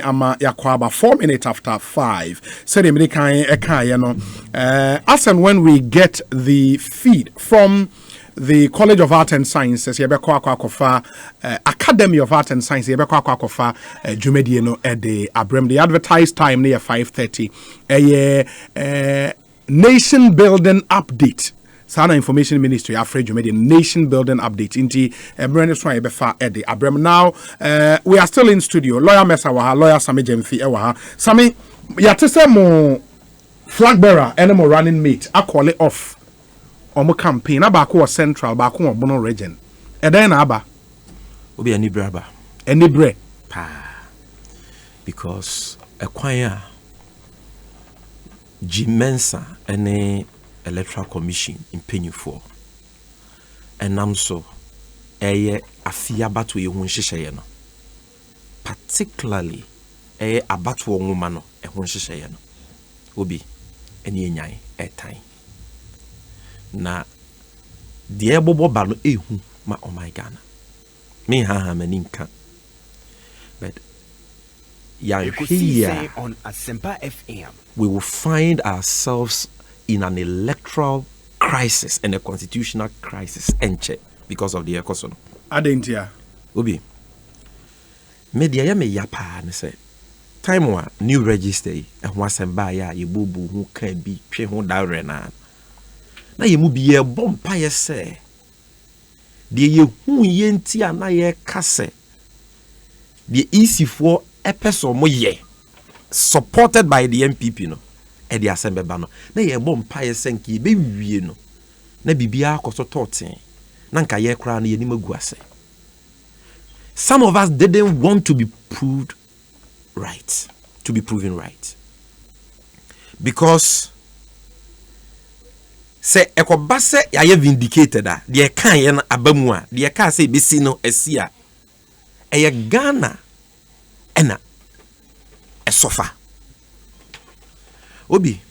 ama yakwaba 4 minutes after 5. Said American as and when we get the feed from the College of Art and Sciences, Academy of Art and Science, Jumedieno at the Abrem. The advertised time near 5:30. Nation building update. Sana Information Ministry, afraid you made a nation building update. Inti Brandon Swan Befa Eddie Abrem. Now we are still in studio. Lawyer Messawaha, lawyer Sammy Gyamfi Ewaha. Sammy, yatese mo flag bearer, any running mate. I call it off. Omo campaign. Abako Central, Bako Bono region. Then Aba. Obi any braba. Any bre. Pa. Because a choir Jimensa any Electoral Commission in Pennyful. And I'm so a fiabatu ye hunshishayano. Particularly a abatu woman a hunshishayano. Obi any nyai a time. Na the bobo balo ehu ma oh my Ghana. Me ha meninka. But ya here on Asempa FM. We will find ourselves in an electoral crisis and a constitutional crisis because of the Ekosiisen. Adentia. Obi. Media ya me yapa ne say time wa new register and wasemba ya ye bubu hu kan bi twe hu dawre na ye mu bi ye bompa ye say de ye hu ye nti ana ye kase de EC4 epeso mo ye supported by the MPP no e de asembe ba no na ye bompa ye senki be wie no na bibia akoso toten na nka ye kra na ye ni magu ase. Some of us didn't want to be proved right, to be proven right. Because say ekobase ya ye vindicated a de kan ye na abamu a de ka say besi no esia eye Ghana ena esofa Obi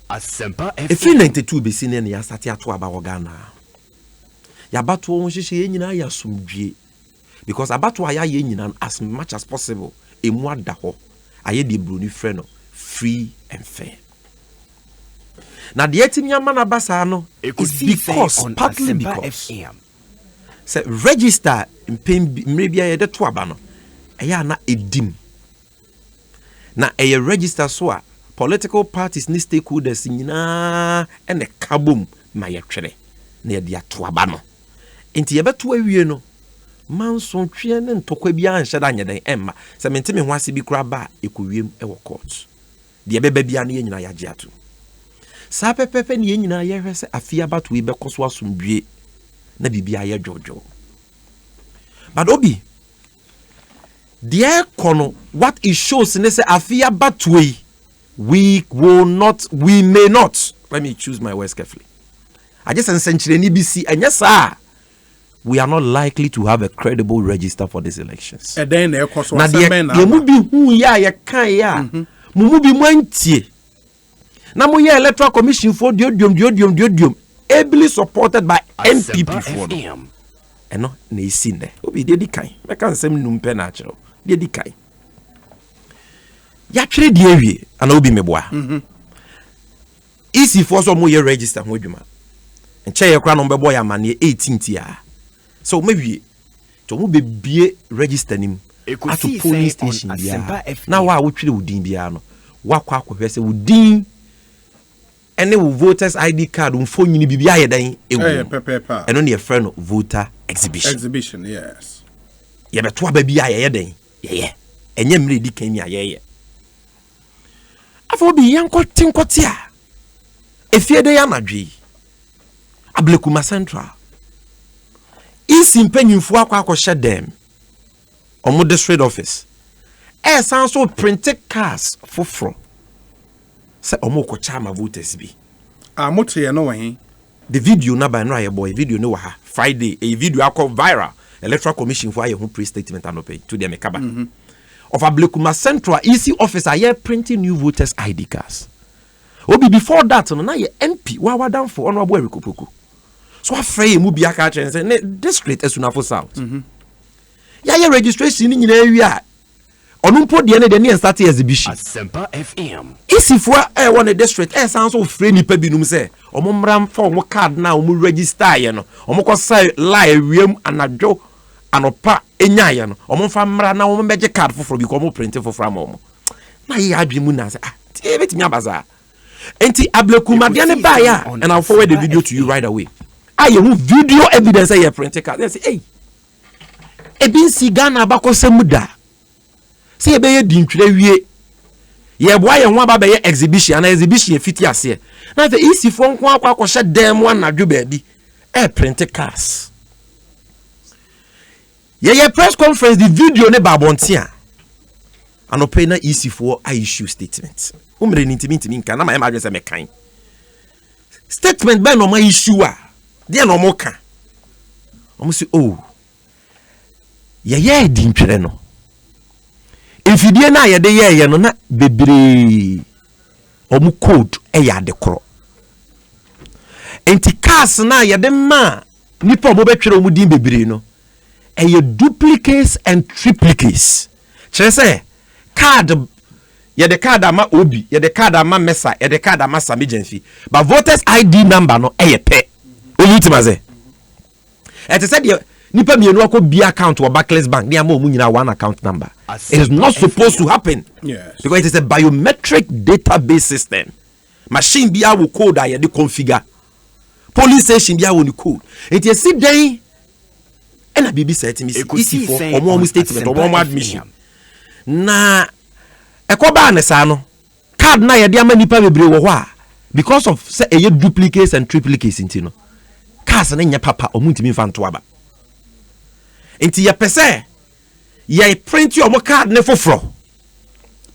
Asempa FM. If 92 besi ne ya start ato aba Ghana ya bato won hihye ye nyina ya sumdwe. Because about why I as much as possible, a more daho, I the bruni friend free and fair. Now the etimia manabasano is because partly because say register in pain maybe I the twabano. Aya na edim. Na a register so political parties ni stakeholders nyina and the kabum my actually near the twabano. Inti yebetu awie no. Manson twie ne ntokwa bia anhye da nyeden emma se mentime ho ase bi kura ba ekowiem e wo court de beba bia ne nyina yagye ato sa pepepe ne nyina ye hwese afia bato we bekoso asomdue na bibia ye jojo. But Obi the kono what it shows ne se afia bato we may not, let me choose my words carefully. I just ensenchire ni bisi enya sa we are not likely to have a credible register for these elections. And then there was na de mu bi hu ya ye kan ya mu bi mantie na mo ye electoral commission for diodium ably supported by MPP for them eno na isi ne obi de di kan me kan sem num pe na akero de di kan ya twere de awie ana obi meboa isi for so mo ye register ho adwuma enche ye kra no mbebo ya mane 18th ya. So maybe to be register nim at the polling station bia. Now wa wotwere wudin bia no. Wakwa akwhwese wudin ene wo voters ID card mfonyini bibia ye dan ewu. Eno ne friend no voter exhibition. Exhibition, yes. Ye beto aba bia ye dan. Ye. Enye mre di kan mi ayeye. Afo bi yankoti a. Efiede ya nadwe. Ablekuma Central. Isi mpenyimfo akwa dem omo district office san so printed cars foforo se omo ko chama voters bi moto ye no wen the video na by no aye boy video no wa ha Friday a video akọ viral electoral commission for aye ho pre statement anope to dem ekaba of Ablekuma Central EC office aye printing new voters ID cards. Obi before that no na ye MP wa down for honorable Erikopoku. So afraid mu bia ka chen say district esunafo south. Ya registration ni nyina wi a onumpo de ne de ne start exhibition Asempa FM. isifo one district sounds so free nipa binum say omomram fa omo card na omo register ye no omo ko say lie wiem anadwo anopa enya ye no omo fa mra na omo beje card foforo bi ko omo print foforo am omo na ye adwemu na say ti betimi abaza enti ablekuma de ne ba ya and I'll forward the video to you right away aye video evidence say print card they say hey ebin si Ghana abakosem da say e be ye dintwere wie ye boy ye ho aba be ye exhibition na exhibition fiti ase na the easy fo nko akwa dem anadwo ba bi print cards ye press conference the video ne ba bontia anope na easy for I issue statement umre ni ntimi nka na ma adwese me kan statement be no ma issue a de no mo ka omo si oh ye dintwere no ifidie na ye de ye no na bebre omu code ya de kro enti cars na ye de ma nipa omo betwere omu din bebre no ye duplicates and triplicates chere say card ye de card ama obi ye de card ama mesa ye de card ama Sammy Gyamfi but voters ID number no ye pe oyitimaze ete say de nipa mienu akọ bi account or Barclays Bank ni ama omu nyina one account number. It is not supposed to happen. Yes. Because it is a biometric database system. Machine bi awo code aye de configure. Police station bi awo ni code. It is see then na bibi set me easy for omo statement omo admission. Na ekoba ne sa no card na ye de ama nipa bebre wo ho a because of say eye duplicates and triplicates intino. Cards na nya papa omu ntimi fa nto aba. Enti ye pese ye print your card ne foforo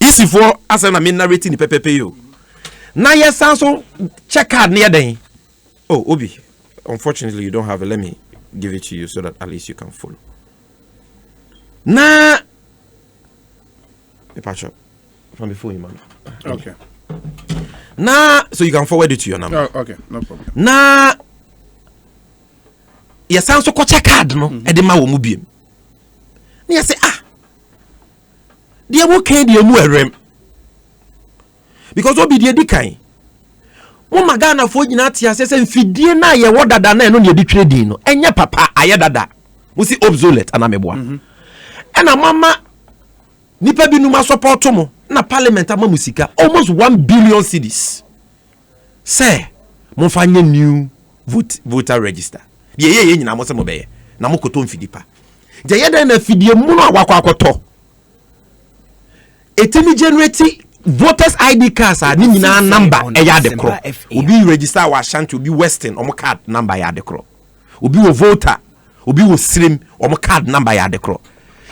easy for as na me narrate ni pepepe yo na ye sanso check card ne den oh obi unfortunately you don't have it. Let me give it to you so that at least you can follow na patch up from before you man Okay. na so you can forward it to your number. Oh, okay, no problem. Na ye sanso ko check card no e de ma wo mu biem na ye say they wo kan de mu erem because obi de di kan wo magana fo nyina tia say mfidie na ye wo dada na no ne di trading no enye papa aye dada wo si obsolete ana meboa ena mama nipa bi numa support mo na parliament ama musika almost 1 billion cedis say mo fa nye new voter register ye nyina mo se mo be na mo koto mfidipa je ye den na fidie mu no awakwa akoto etimi generate voters ID cards ni nyina number ya de kro obi register wa Ashanti obi Western omo card number ya de kro obi wo voter obi wo Slim omo card number ya de kro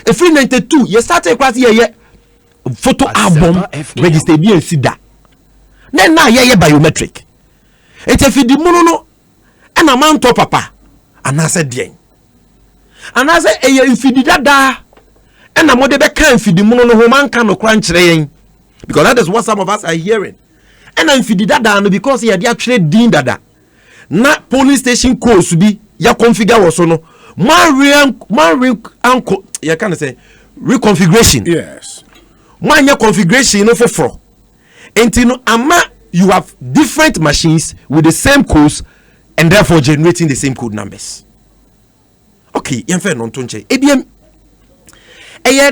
efri 92 ye start class ye photo album register bi ensida na ye biometric etefidi mu no na man to papa anase den anase eye infidi dada na mo de be kan infidi mu no ho man kan no kra nkyere yen because that is what some of us are hearing na infidi dada no because ye dey atwere din dada na police station codes bi ya configure wo so no man anko ya kan say reconfiguration. Yes. Man your configuration no for entino ama you have different machines with the same codes and therefore generating the same code numbers. Okay, yemfe non tonche. Ebiem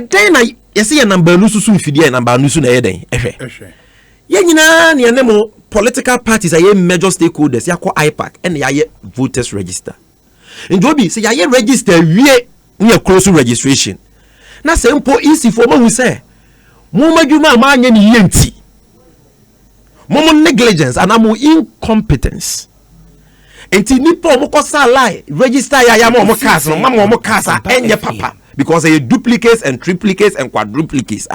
den na yesi ye number no susu mfidie number no su na ye den ehwe. Ye nyina ne nemo political parties are major stakeholders yakọ IPAC and ye voters register. Ndobi say ye register wie ne close registration. Na sempo easy for mo say mo madwuma ma anya ne yenti. Mo negligence and mo incompetence. Enti nipa mo kosa lie register ya mo cars no mama mo cars enye papa because they duplicates and triplicates and quadruplicates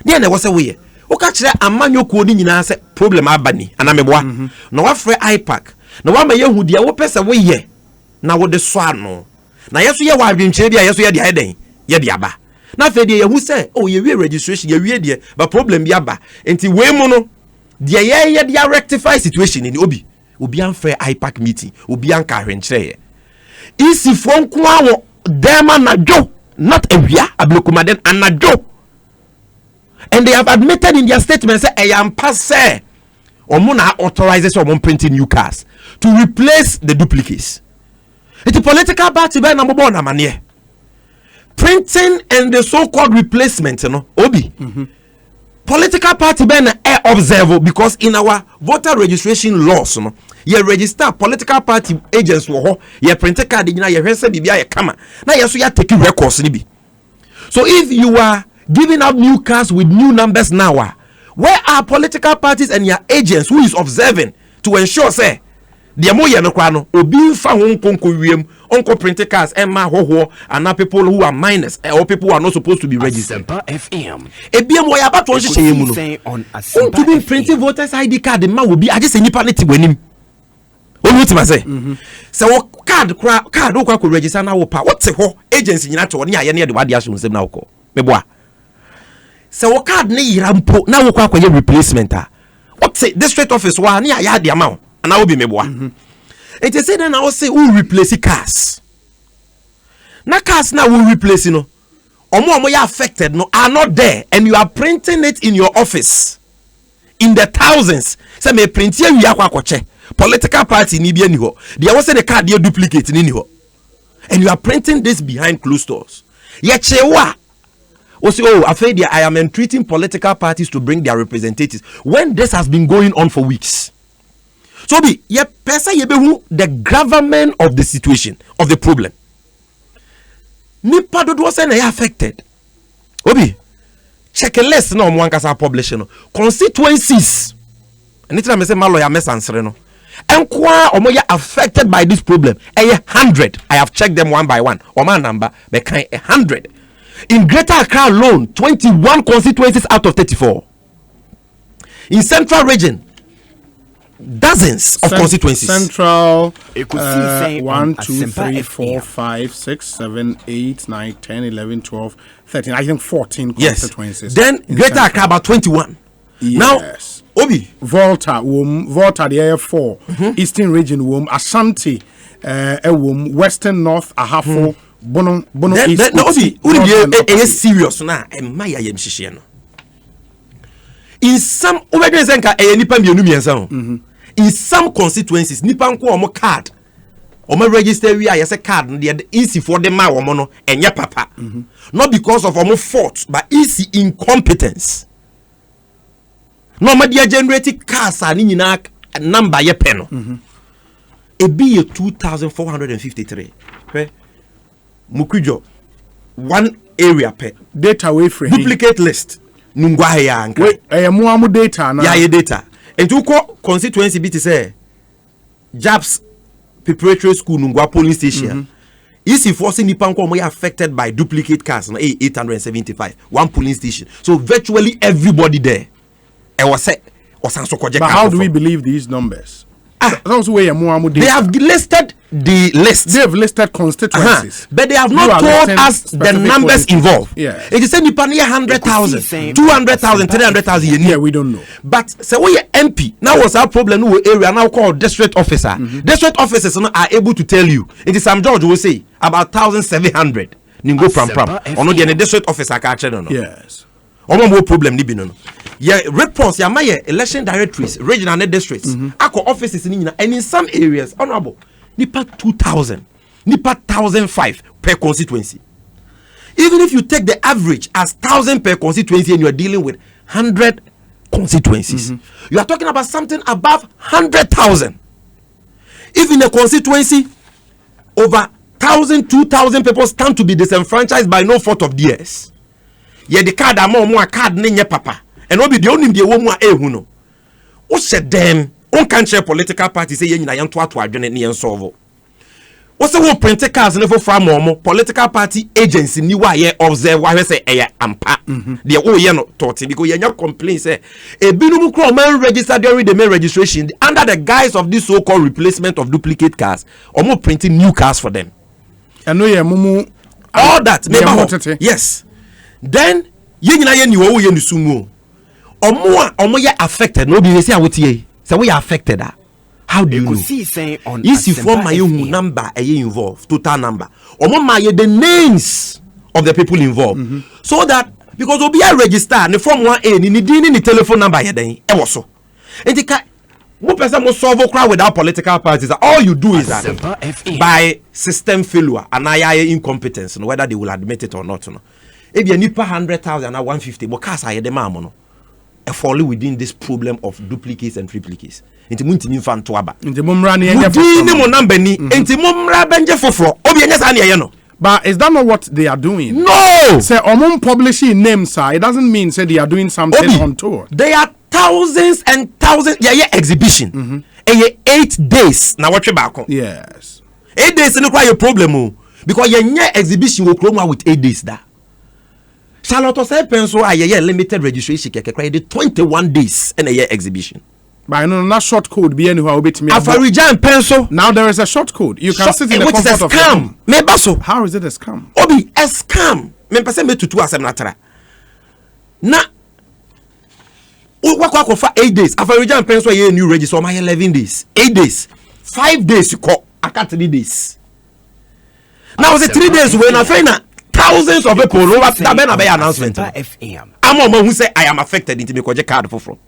there na was we o ka kire amanyo ko ni nyina se problem abani anameboa na wa frɛ IPAC na wa ma yehu dia wo pese wo ye na wo de so ano na yeso ye wa adwenkyere dia yeso ye dia eden ye dia ba na fe dia yehu se oh ye wie registration ye wie dia but problem bi aba enti we mu no dia ye dia rectify situation ni obi anfrɛ IPAC meeting obi anka hwenkyere isi fo nko awo dema na jo not awia ablokumaden anajo And they have admitted in their statement say I am passe Omuna authorizes someone printing new cars to replace the duplicates. It's a political party by number one amanye. Printing and the so-called replacement, Obi. Political party by air observer because in our voter registration laws, you register political party agents you print a card you kama. Now you taking records. So if you are giving out new cars with new numbers now, where are political parties and your agents who is observing to ensure say the mo ye no kwa no obi fa ho nkonko wiem onko print cars and na people who are minors or people who are not supposed to be registered. Asempa FM. Ebiem wo ya ba to hye mu no to be printing voters ID card ma wo bi age se nipa ne ti wanim onu ti ma say se wo card wo kwa ko register na wo pa wo te ho agency nyina to ne aye ne de wade aso nsem na wo ko meboa se wo card ne yirampo na wo kwa ye replacement what say district office wa ne aye ade ama and I will be meboa. It is said then I will say who replace cars. Na cars now will replace omo you affected are not there and you are printing it in your office in the thousands. Say me print here we akwakoche. Political party ni bi ani ho. They will say the card they duplicate ni ho. And you are printing this behind closed doors. Yechewa. I am entreating political parties to bring their representatives when this has been going on for weeks. So be ye pesa ye behu the government of the situation of the problem. Nipa dodo say na affected. Obi check a list na omo ankasa publish no constituencies. Anytime me say my lawyer mess answer no. Enkwa omo ya affected by this problem. 100. I have checked them one by one. Oma number be kind 100. In Greater Accra alone, 21 constituencies out of 34. In Central Region, dozens of constituencies. Central, Ekosiisen 1, 2, Asempa 3, 4, FM. 5, 6, 7, 8, 9, 10, 11, 12, 13. I think 14 Yes. constituencies. Then in Greater Central. Accra about 21. Yes. Now, Obi. Volta, the area 4. Eastern Region, Ashanti, Western North, Ahafo, Bono Then East. Obi, Northern, Udi be serious na emaya yem hihye no. In some obedien senka nipa mienu miensa ho. In some constituencies nipa nko omo card omo register wi ayese card no de easy for them ma omo no enye papa. Not because of omo fault but easy incompetence. No ma dia generate cars ani nyina number ye pe no. Ebi ye 2453. Mukwijo one area per data way free. duplicate list nungwa ya anka Muamu data na. ya ye data and you call constituency bit say Jabs preparatory school nungwa polling station easy forcing nipa nko mo affected by duplicate cars na 875 one polling station, so virtually everybody there was say But how do we believe these numbers? They have listed the list. They have listed constituencies. But they have not told us the numbers involved. Yeah. It is said you pay 100,000, 200,000, 300,000. Yeah, we don't know. But say we MP now was our problem no area now called district officer. District officers are able to tell you. It is Sam George will say about 1,700. Ningo pram. Ono the district officer ka no. Yes. Omo mo problem ni bi no. Yeah, response ya my election directories, regional and districts. Ako offices ni nyina, and in some areas, honorable, nipa 2,000, nipa 1,005 per constituency. Even if you take the average as 1,000 per constituency and you are dealing with 100 constituencies, you are talking about something above 100,000. If in a constituency, over 1,000, 2,000 people stand to be disenfranchised by no fault of theirs. Yeah, the card among more card nenye papa. And obi the only the woman no. O said them on can't share political party say yen na yan to adwene ne yen solve. O say wo print cards ne for from political party agency ni wa ye observe wa say eh ampa. The o ye no tot because yen complain say e binum kro man register during the main registration under the guise of this so called replacement of duplicate cars or more printing new cars for them. I know ye mumu all that yes. Then ye nyina ye ni wo ye nusumu. Omo ya affected no be say awotie say we are affected how do you know easy form my number involved total number omo ma ye the names of the people involved so that because obi a register ne form 1A ni din ni telephone number yeden e wo so enti ka mo person mo solve crowd without political parties. All you do is that by system failure and incompetence, whether they will admit it or not. If you need 100,000 or 150, but cars are the man fall within this problem of duplicates and triplicates. Inti munti ni fan to aba. Inti mumra ni enje foforo. Ni mo number ni inti mumra benje foforo. Obi enye sa na ye no. But is that not what they are doing? No. Say omum publishing names, sir. It doesn't mean say they are doing something Obi, on tour. They are thousands and thousands. Yeah, exhibition. 8 days. Now what you back on? Yes. 8 days no quite a problem because your exhibition will come with 8 days that. Charlotte say pencil a year limited registration keke cry the 21 days in a year exhibition. But I know not short code be anywhere obit me. Afarijan pencil. Now there is a short code. You can sit in the comfort of scam. Maybe so. How is it a scam? Obi a scam. Me person me tutu asem natara. Na what for 8 days. Afarijan pencil a new register my 11 days. 8 days. 5 days you call. I got 3 days. Now was it 3 days when I find thousands of people over that been a announcement. I'm on who say I am affected into me koje card for from.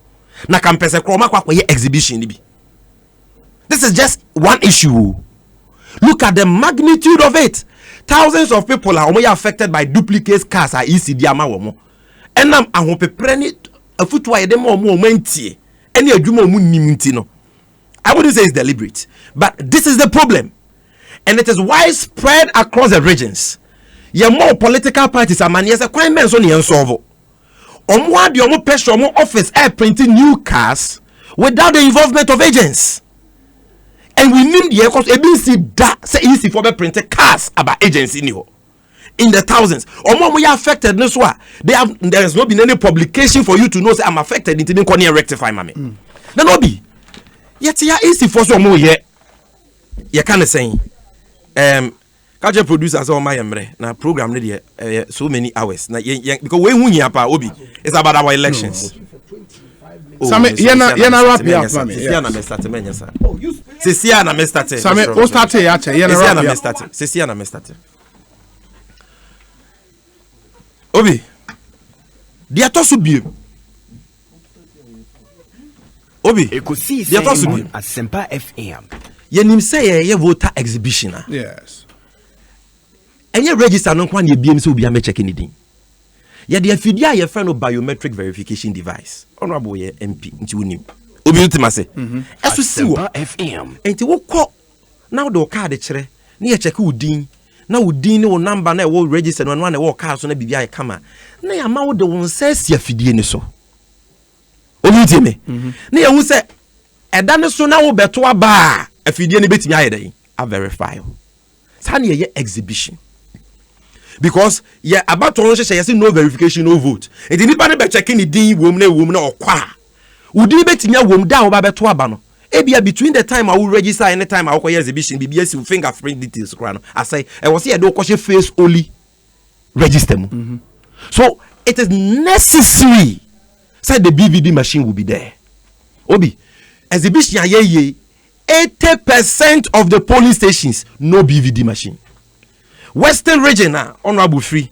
Na campus kroma kwa exhibition ni bi. This is just one issue. Look at the magnitude of it. Thousands of people are affected by duplicate cars are ECD ama wo. Enam ahopepre ni afutu aye dem omo mantie. Eni adwuma omu nimnti no. I wouldn't say it's deliberate, but this is the problem. And it is widespread across the regions. Ye more political parties are man yes kwan men so ne solve. Omo ade omo pressure omo office air printing new cars without the involvement of agents. And we need the because ABC that say easy for be printed cars about agents in the thousands. Omo we are affected no so there has not been any publication for you to know say I'm affected into me can rectify mame. Na no be. Yet ya easy for so omo here. You can say Kaje producers on my na program ready so many hours na because we hu pa obi it's about our elections. Sammy yana wrap me up mami. Sisia na me start menya sa. Sisia na me start. Sammy o start ya che yana wrap me up. Sisia na me start. Obi. Dia to so biem. Obi. Ekosiisen dia to so biem. Asempa FM. Yenim say ye voter exhibition. Yes. And you register no kwan ye biem so obi am check anything. Ye de afidi a ye friend no biometric verification device. Honorable ye MP nti wonim. Obi ntima se. Eso si wo FM. Enti wo kọ now the card kire na ye check udin. Na udin ne wo number na wo register no na wo card so na bibia ye kama. Na ya ma wo de won se si afidi ne so. Obi ntime. Na ye hu se eda ne so na wo beto aba afidi ne betimi aye den. A verify. Sani ye exhibition. Because yeah about to say no verification no vote. And the nipa be checking the din wom na okwa. Udi betinya wom da oba beto aba no. Ebia between the time I will register any time I will exhibition BBS will fingerprint details kra no. I say I was here do kwashe face only register mu. So it is necessary say the BVD machine will be there. Obi exhibition ayeye 80% of the polling stations no BVD machine. Western region honorable free.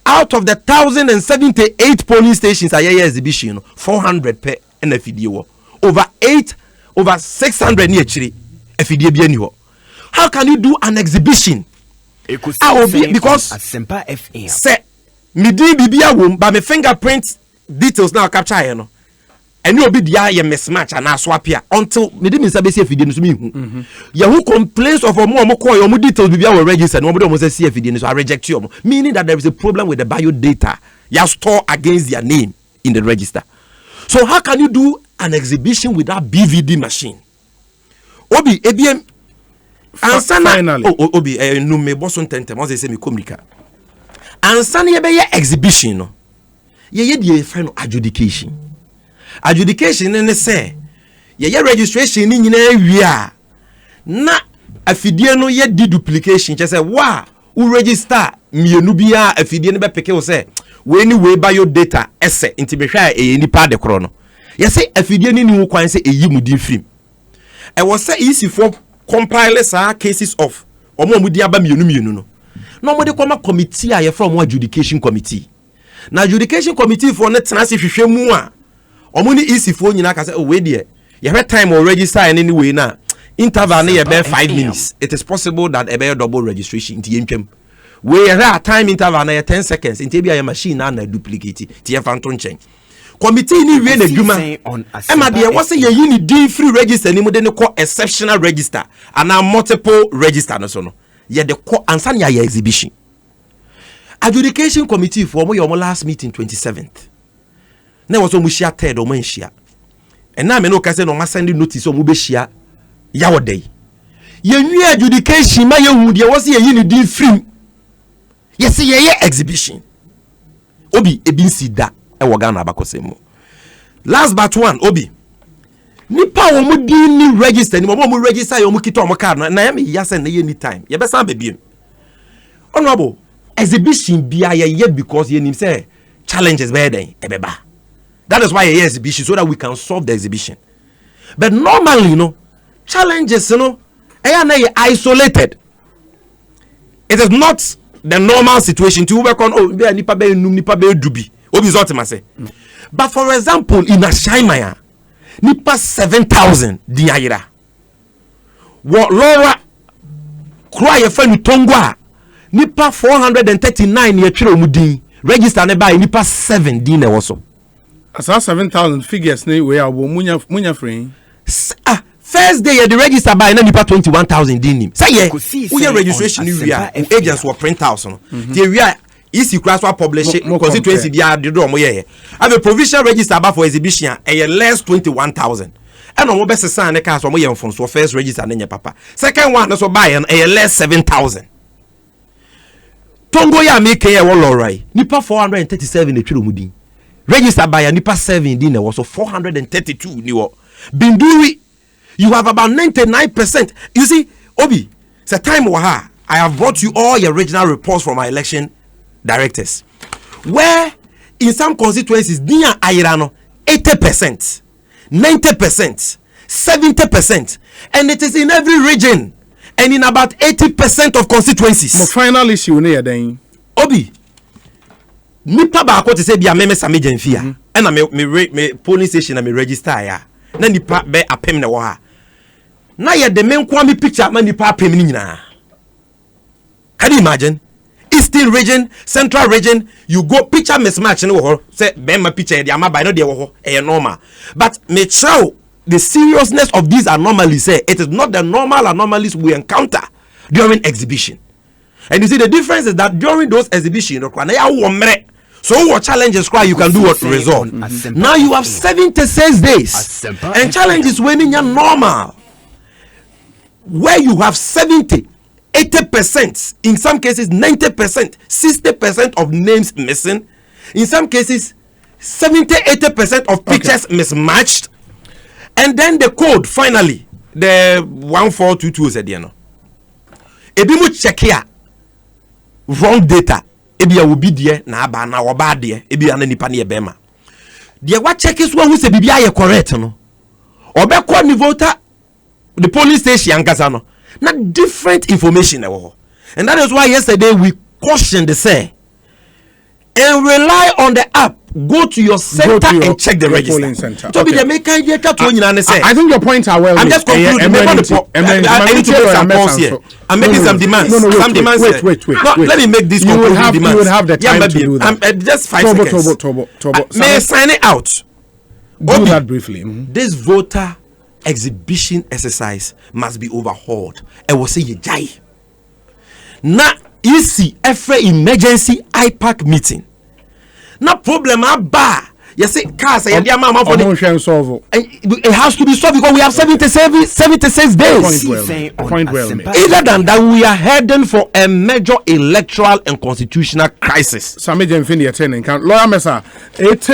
Out of the 1,078 polling stations a year exhibition, 400 per NFD over 600 near Chile FD. How can you do an exhibition? Because say me di bibia wom ba me fingerprint details now capture here no. And you be there ye mismatch and swap here until me di say FD no so me hu. Ye who complains of omo call your details bibia will register no omo say FD no so I reject you. Meaning that there is a problem with the bio data you store against their name in the register. So how can you do an exhibition without BVD machine? Obi ebiem finally. Obi no me boson tentem o say me communica. Ansana ye be exhibition no. Ye dey friend adjudication. Adjudication ne say ye registration ni nyina wi a na afidie no ye deduplication che say wa u register mienu bia afidie no be peke wo say we ni we bio data ese nti be hwa e nipa de kro no ye say afidie ni hu kwan say eyi mu di film e wo say easy for compile sa cases of omo di aba mienu no no mo de koma committee a ye from adjudication committee na adjudication committee for net tenase hwehwe mu a omo ni EC for nyina ka say oh we there you have time or register anyway na interval na be 5 minutes it is possible that e be double registration nti yentwam we have time interval na 10 seconds nti be a machine na duplicate ti e fa nto nchen committee ni wie na dwuma ema de wo say ye ni din free register ni mo de ne call exceptional register and multiple register no so no ye de call ansa na ya exhibition adjudication committee for mo your last meeting 27th na wo so mo share third o man share and na me no ka say no ma send notice o mo be share ya wo dey ye nwi adjudication ma ye hu de wo say ye ni din free ye say ye exhibition obi ebinsi da e wo Ghana abakosemo last but one obi nipa wo mu din ni register ni mo register yo mu kita o mo card na ya me ya say na ye any time ye be san be honorable exhibition bia ye because ye nim say challenges be den e be ba. That is why ye exhibition so that we can solve the exhibition. But normally challenges they are isolated. It is not the normal situation to work on nipa be dubi obi zoti mase. But for example in Ashaimaya nipa 7,000 di ayira wo Laura kura ye fa ni Tongwa nipa 439 ye twere omudin register ne by nipa 7 din na woso asa 7,000 figures ne we abo munya free first day the register by na nipa 21,000 din nim say ye we registration ni wia agents were print house no the wia isi class wa publish constituency dia de do mo ye have a provincial register ba for exhibition e less 21,000 and on be sesa ne ka so mo ye mfonso first register na nye papa second one no so buy e less 7,000 Tongo ya make ye wo lorai nipa 437 e twere mudin register by nipa 7 din na wo so 432 ni wo Binduri you have about 99%. You see obi it's a time wa I have brought you all your original reports from our election directors where in some constituencies near Airano 80%, 90%, 70%, and it is in every region and in about 80% of constituencies. My final issue near then obi nipa ba ko te say bia me Sammy Gyamfi a na me polling station na me register ya na nipa be apem na wo ha na ye de me nko me picture ma nipa apem ni nyina. Can you imagine? Eastern region, central region, you go picture mismatch no say be my picture the ama by no dey wo e normal. But me show the seriousness of these anomalies say it is not the normal anomalies we encounter during exhibition. And you see the difference is that during those exhibitions so what challenges cry you can do what resolve. Now you have 76 days and challenges when you're normal where you have 70 80%, in some cases 90%, 60% of names missing, in some cases 70-80% of pictures mismatched, and then the code finally the 1422 said ebi mu check here wrong data ebi will be there na aba na oba there ebi ana nipa na ebema there what check is one who say bibia ye correct no obekọ ni voter the police station ankasa no not different information and that is why yesterday we cautioned the say and rely on the app. Go to your center and check the register. To be the maker, I think your points are well. I'm just concluding. I need to make some calls here. I'm making some demands. Some demands. Wait. Let me make this concluding demands. You will have the time to do that. Just 5 seconds. May I sign it out? Do that briefly. This voter exhibition exercise must be overhauled. I will say you die. Now, you see, every emergency IPAC meeting. No problem, you see, cars, it has to be solved because we have 76 days. Point well. Either than that, we are heading for a major electoral and constitutional crisis. Sammy Gyamfi attending. Lawyer Mesa, this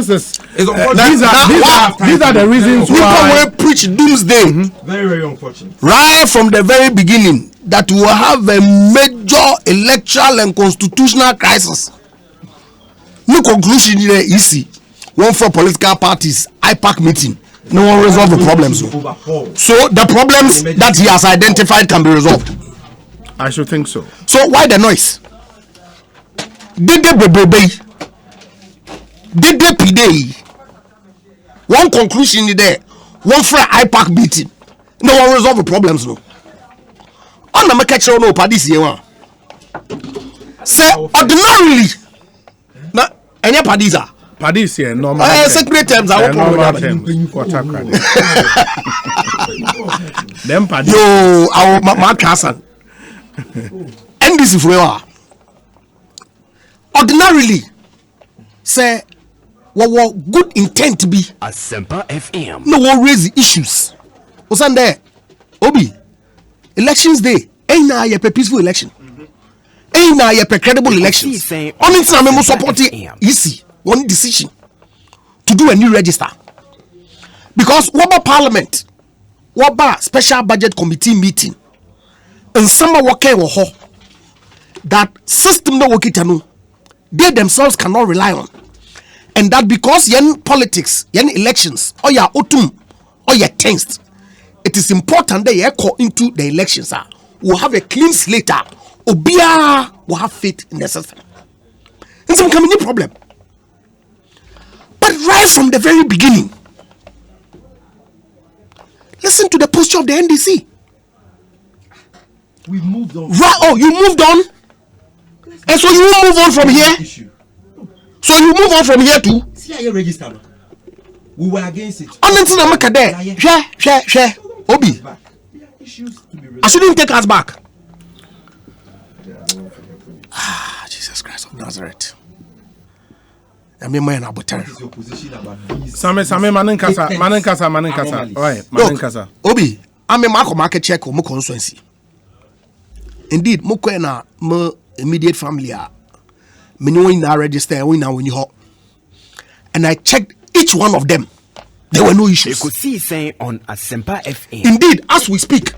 is these are the reasons why we preach doomsday. Very unfortunate. Right from the very beginning, that we will have a major electoral and constitutional crisis. No conclusion here easy. One for political parties, IPAC meeting. No one resolve the problems. So the problems that he has identified can be resolved. I should think so. So why the noise? Dede bebrebe. Dede pide. One conclusion is there. One for IPAC beating. No one resolve the problems no. On the market show no parties here. Say ordinarily. Na any parties are. Parties here normal. Secret terms are normal terms. Them parties. Yo, our Mark Hassan. And this is where ordinarily say what good intent to be. Asempa FM. No one raise the issues. Osan there, Obi, elections day. Ain't na a peaceful election. Ain't na a credible elections. Only time we support it easy. One decision to do a new register because what about Parliament, what about Special Budget Committee meeting, and some are working with that system no work it they themselves cannot rely on. And that because yen politics, yen elections, or your autumn, or your tensed, it is important that you call into the elections. We'll have a clean slate. Obia will have faith in the system. And some coming problem. But right from the very beginning, listen to the posture of the NDC. We moved on. Right? Oh, you moved on, and so you will move on from here. So you move on from here too. See, I register. We were against it. Honestly, I'm not there. Share. Obi, I shouldn't take us back. Jesus Christ of Nazareth. I mean, my abutter. Sammy, Manenkasa. Right, Manenkasa. Obi, I'm a market check or more constituency. Indeed, Mokwena, my immediate family are. Me knowing now register when you hot. And I checked each one of them. There were no issues. Ekosiisen on Asempa FM. Indeed, as we speak,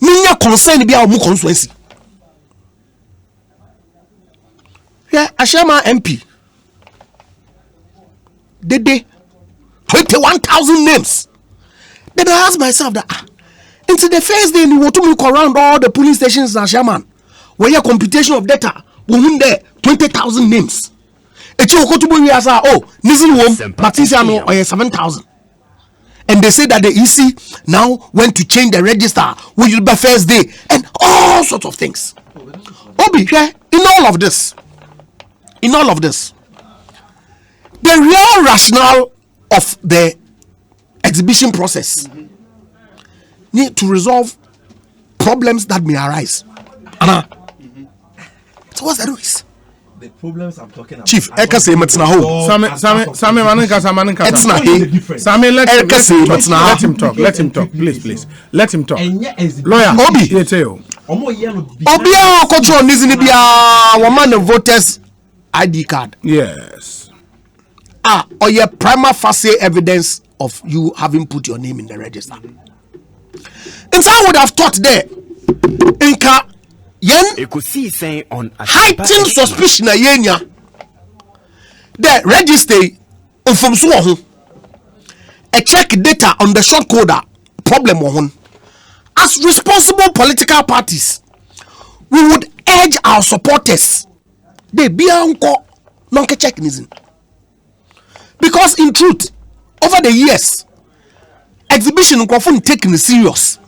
me concern be our constituency. Yeah, Ashama MP. Dede 21,000 names. Then I asked myself that into the first day we want to look around all the police stations in Ashaman, where your computation of data we win there 20,000 names. Batisiano or 7,000. And they say that the EC now went to change the register which will be first day and all sorts of things. Obi, in all of this, the real rationale of the exhibition process need to resolve problems that may arise. So what's the noise? The problems I'm talking about. Chief, Ekosiisen Matsina ho. Sammy, Manenkasa. Etzna he. Sammy, let him talk. Please. Let him talk. Lawyer, Obi. Obia control nizini bia woman the voters ID card. Yes. Or your prima facie evidence of you having put your name in the register. And so I would have thought there, Inka, yen Ekosiisen on heightened suspicion na yenya. The register from so a check data on the short coder problem on. As responsible political parties, we would urge our supporters they be unko nonke check nizin. Because in truth, over the years, exhibition often taken serious.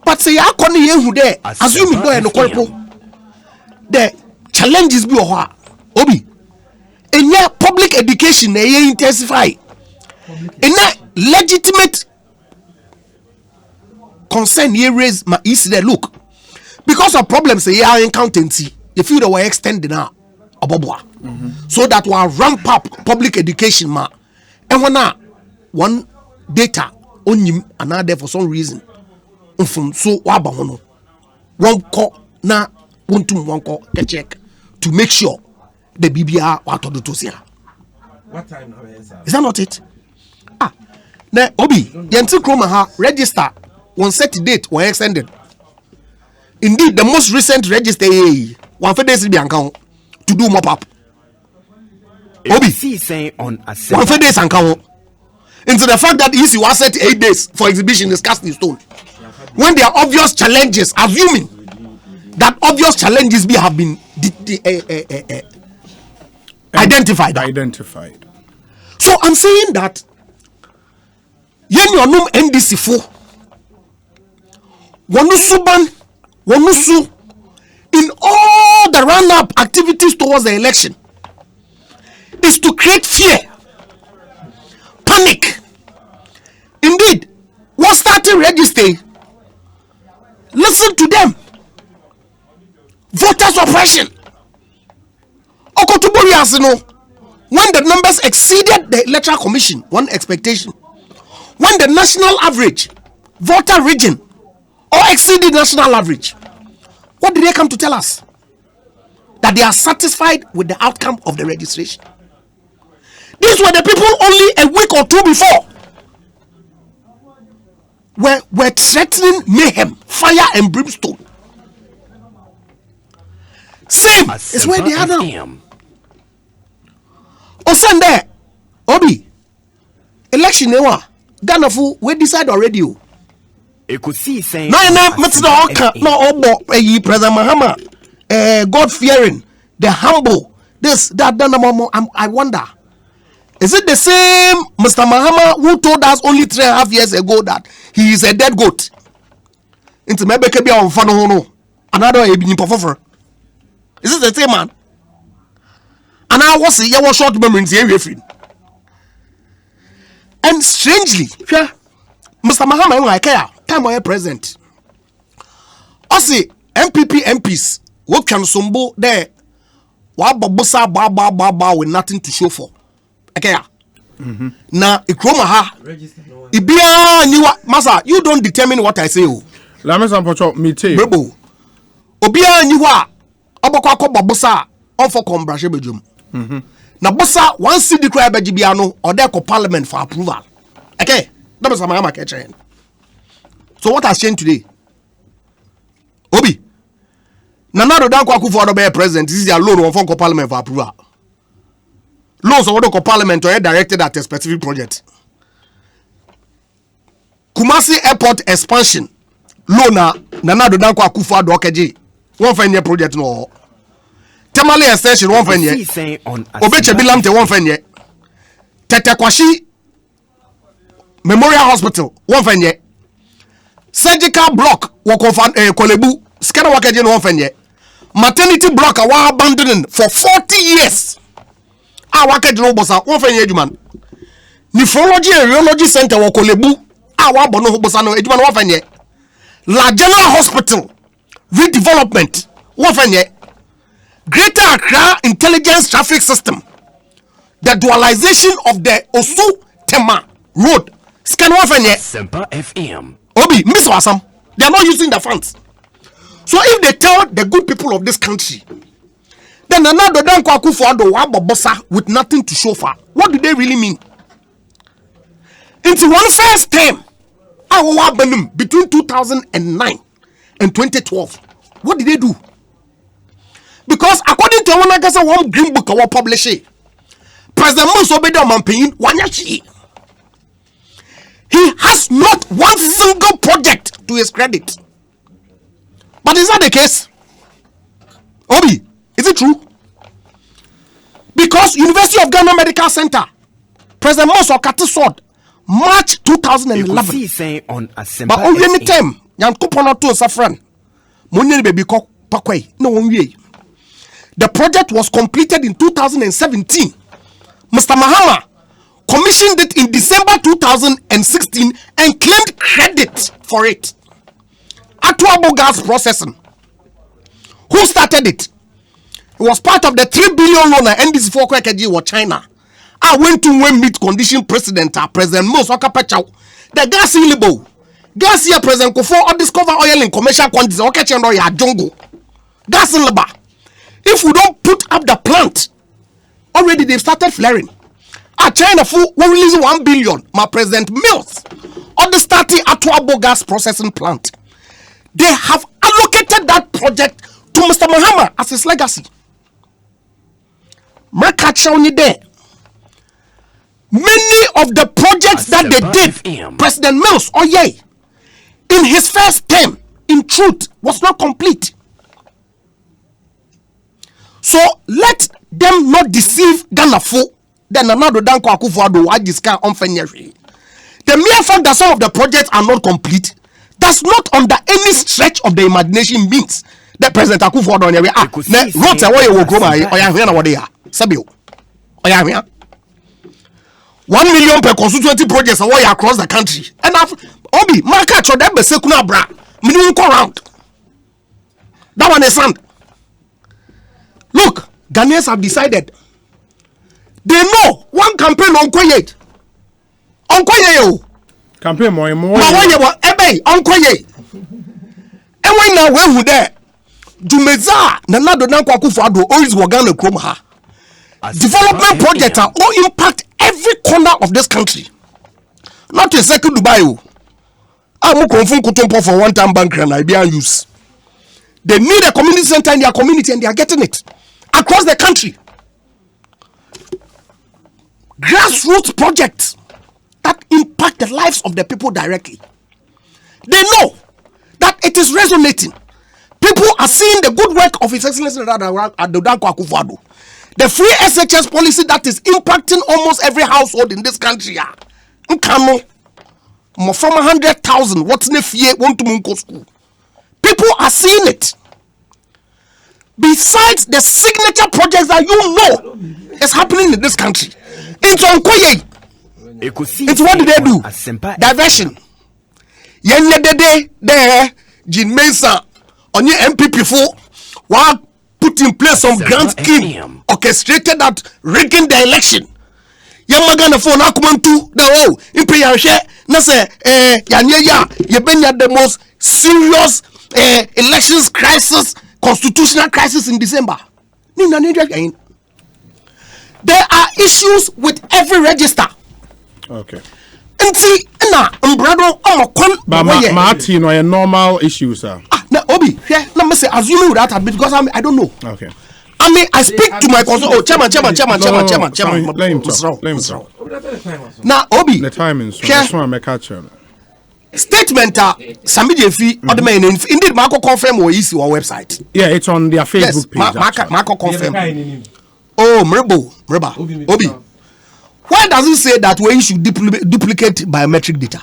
But say I can't hear who there, assuming go and the challenges be Obi. In your public education, they intensify. In that legitimate concern, you raise my issue there. Look, because of problems, they are accountancy. You feel that we're extending now. So that we ramp up public education ma and when one data on him another for some reason so waba hono one call na one call check to make sure the BBR wato do tosia. What time now is that not it? Na Obi yenti kroma ha register one set date or extended. Indeed the most recent register one for days be account to do mop up. Obi, on one for days and count. Into the fact that EC was set 8 days for exhibition is cast in stone. When there are obvious challenges, assuming that obvious challenges have been identified. So I'm saying that yen yonum NDC fo wanusu in all the run-up activities towards the election is to create fear, panic. Indeed, what started registering, listen to them. Voter suppression. Okotubori asino, when the numbers exceeded the Electoral Commission, one expectation, when the national average voter region or exceeded national average, what did they come to tell us? That they are satisfied with the outcome of the registration. These were the people only a week or two before were threatening mayhem, fire and brimstone. Same is where they are now. Sunday, Obi, election newa. Ghana fu we decide already. Ekosiisen. No, President Mahama, God fearing, the humble, this, that, I wonder. Is it the same Mr. Mahama who told us only 3.5 years ago that he is a dead goat? Into maybe be on fano another evening performer. Is it the same man? And I was a short memory in the and strangely, Mr. Mahama like time where present. I see MPP MPs what can sumbo there wa babusa ba with nothing to show for. Okay. Na ikroma ha. Ibia niwa masa you don't determine what I say o. La me sampocho mite. Brebo. Obia niwa obakwa ko babusa on for combrashe bedwum. Na bossa one city cry be bia no or there ko parliament for approval. Okay. That was Mahama catching. So what has changed today? Obi. Nanado dan kwaku for the president this is a loan on for parliament for approval. Loans of what parliament are directed at a specific project. Kumasi Airport expansion. Lona Nanado dan kwaku for the OKG. One fine project no. Tamale extension one fine year. Obeche Bilamte one fine year. Tetekwashi Memorial Hospital one fine year. Surgical block wakofan Kolebu scanner wakaje no one fine year. Maternity block are abandoning for 40 years. Wakaje no bossa one fine year man. Nephrology and Radiology Center wakolebu wabono bossa no ejuman one fine year. La General Hospital redevelopment one fine year. Greater Accra Intelligence Traffic System, the dualization of the Osu Tema Road. Scan one fenye. Semper FM. Obi, Miss Wasam, they are not using the funds. So if they tell the good people of this country, then another dan kwaku for the wabobosa with nothing to show for, what do they really mean? Into one first term, our benum between 2009 and 2012, what did they do? Because according to one green book our publishing, President Musobeda Mampin Wanyachi, he has not one single project to his credit. But is that the case? Obi, is it true? Because University of Ghana Medical Center, President Muso Katisod, March 2011. But only any time, Yankupona to Safran, Munye baby cock Pakway, no one way. The project was completed in 2017. Mr. Mahama commissioned it in December 2016 and claimed credit for it. Atuabo gas processing. Who started it? It was part of the 3 billion loan NDC for Kwekaji or China. I went to meet condition President Mos Wakapachow. The gas illegal. Gas here President Kofo or discover oil in commercial quantities. Okay, Chendo ya jungle. Gas in Leba. If we don't put up the plant, already they've started flaring. China will release 1 billion. My President Mills on the starting Atuabo gas processing plant. They have allocated that project to Mr. Mahama as his legacy. There. Many of the projects that they did, President Mills, in his first term, in truth, was not complete. So let them not deceive Ghana for. Then another Danko Akufo-Addo why this guy unfairly. The mere fact that some of the projects are not complete does not under any stretch of the imagination means that President Akufo-Addo ne wrote away wo groma oya hwe na wode ya sabio oya hwe 1 million per constituency projects away across the country and obi market cho dem be sekuna bra minimum go round that one is sand. Look, Ghanaians have decided. They know one campaign on Koye. On Koye. Campaign more. Ebe on Koye. And when now we there, Jumeza Nanado Nanko Akufo-Addo always Wagana Kromha. Development projects are all impact every corner of this country. Not a second Dubai. I'm confirm Kutumpo for one time bank and IBM use. They need a community center in their community and they are getting it across the country. Grassroots projects that impact the lives of the people directly. They know that it is resonating. People are seeing the good work of His Excellency Danko Akufo-Addo. The free SHS policy that is impacting almost every household in this country. More from 100,000. What's the fear? Want to go school? People are seeing it. Besides the signature projects that you know is happening in this country. It's on Koye. It's what do they do? Diversion. Yenye dede there, Jin Mensa, on your MPP for while put in place some grand scheme orchestrated that rigging the election. Yamagana for Nakumantu, the oh, in Payashe, Nase, Yanya, Yebenya the most serious elections crisis, constitutional crisis in December. There are issues with every register. Okay. And see, but Martin, no normal issues, sir. Now, Obi, let me say, assuming that because I don't know. Okay. I mean, I speak to my cousin. Oh, chairman. Let him talk. Now, Obi, the timing. So that's why I catch him. Statement Sammy Gyamfi or the main indeed Marco confirm or easy on website. Yeah, it's on their Facebook page. Marco confirm. Oh, Mreba. Obi. Why does it say that we should duplicate biometric data?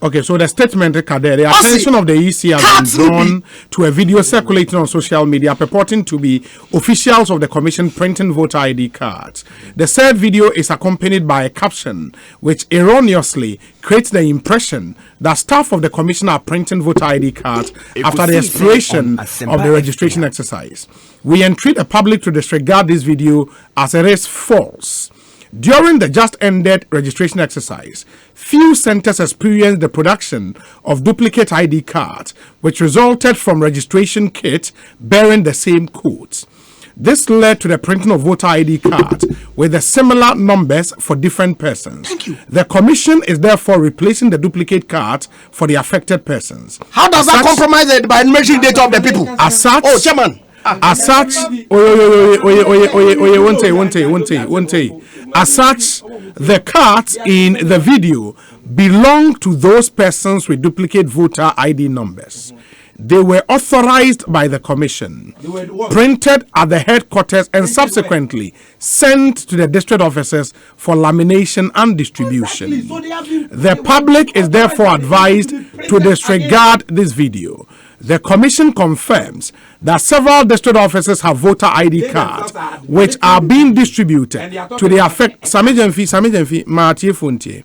Okay, so the statement, the attention of the EC has been drawn to a video circulating on social media purporting to be officials of the commission printing voter ID cards. The said video is accompanied by a caption which erroneously creates the impression that staff of the commission are printing voter ID cards after the expiration of the registration exercise. We entreat the public to disregard this video as it is false. During the just ended registration exercise, few centers experienced the production of duplicate ID cards, which resulted from registration kits bearing the same codes. This led to the printing of voter ID cards with the similar numbers for different persons. Thank you. The commission is therefore replacing the duplicate cards for the affected persons. How does that compromise the biometric data of the people? As such, oh, Chairman. As such, as such, the cards in the video belong to those persons with duplicate voter ID numbers. They were authorized by the commission, printed at the headquarters, and subsequently sent to the district offices for lamination and distribution. The public is therefore advised to disregard this video. The commission confirms that several district offices have voter ID cards which are being distributed to the affected. Sammy Gyamfi, Martie Funtie.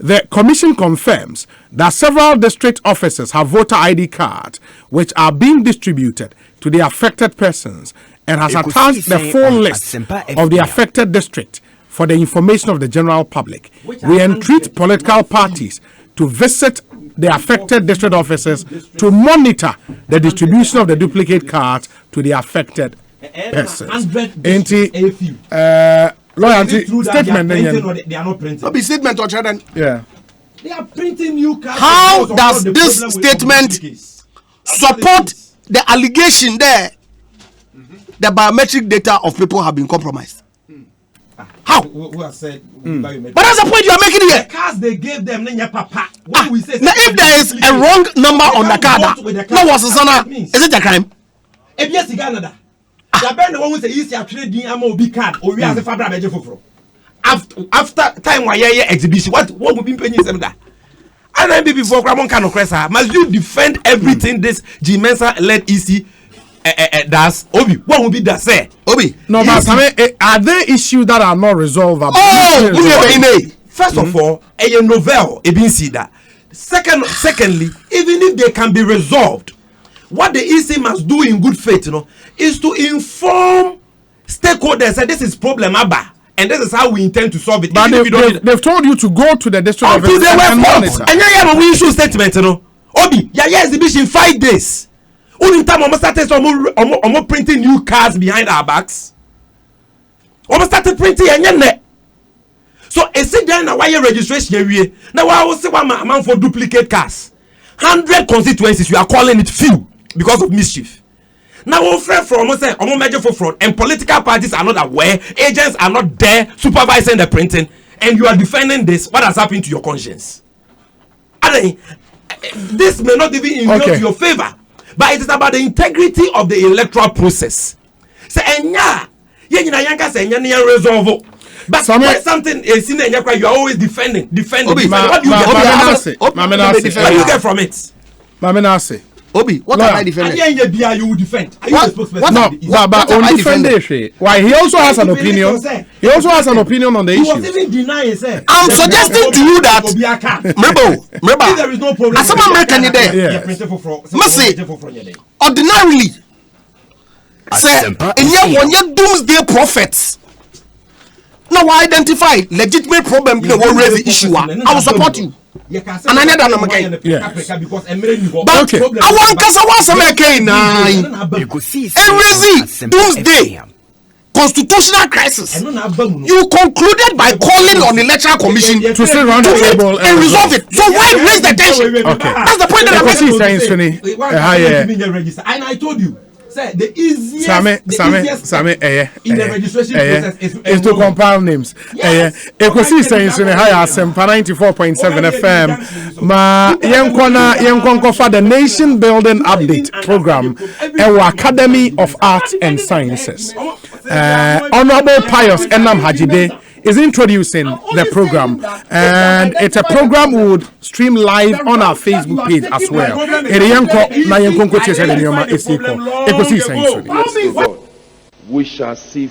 The commission confirms that several district offices have voter ID cards which are being distributed to the affected persons and has attached the full list of the affected district for the information of the general public. We entreat political parties to visit the affected district offices to monitor the distribution of the duplicate cards to the affected persons. Loyalty statement. They are not printing. Be statement or children. Yeah. They are printing new cards. How does this statement support the allegation there? The biometric data of people have been compromised. How? Who has said? But that's the point you are making here. The cars they gave them, then papa. When we say Now, if there is a wrong number on the card, no was the son. Is it a crime? If yes, Canada. The band the one who say easy actually doing a big card or we have a fabra major for. After time why exhibition, what would be paying them that? And then before Cramon Cano Cressa, must you defend everything this G Mensa led EC does? Obi, what would be that say? Obi. No, but are there issues that are not resolved? First of all, a novel, a been see that. Secondly, even if they can be resolved, what the EC must do in good faith, is to inform stakeholders that this is problem Abba, and this is how we intend to solve it. But they've told you to go to the district office and monitor. And we issue statement, Obi, exhibition 5 days. Only time almost started printing new cars behind our backs. Almost started printing and so a sit down why registration area. Now I will say one man for duplicate cars. 100 constituencies, you are calling it few because of mischief. Now our friend from say major for fraud and political parties are not aware, agents are not there supervising the printing, and you are defending this. What has happened to your conscience? This may not even in your favor, but it is about the integrity of the electoral process. Say resolve. But when something is in the you are always defending. What do you get from it? Obi, what am I defending? You will defend. But on defend why he also has an opinion. He also has an opinion on the issue. He was even denying himself. I'm suggesting to you that remember, there is no problem. as someone American there, ordinarily, say, when you doomsday prophets. Now I identify legitimate problem in the world raise the issue. I will support you. And I need an again. But I want Kasawas American. Doomsday constitutional crisis. You concluded by calling on the electoral commission to sit around the table and resolve it. So why raise the tension? Okay. That's the point that I'm making. And I told you. The easiest Sammy, in the registration process is to compile names. Ekosiisen in higher Sempa 94.7 FM. Ma yenkona for the Nation Building Update Program our Academy of Arts and Sciences. Honorable Pius Enam Hajibe is introducing the program, and it's a program we would stream live on our Facebook page as well. We shall see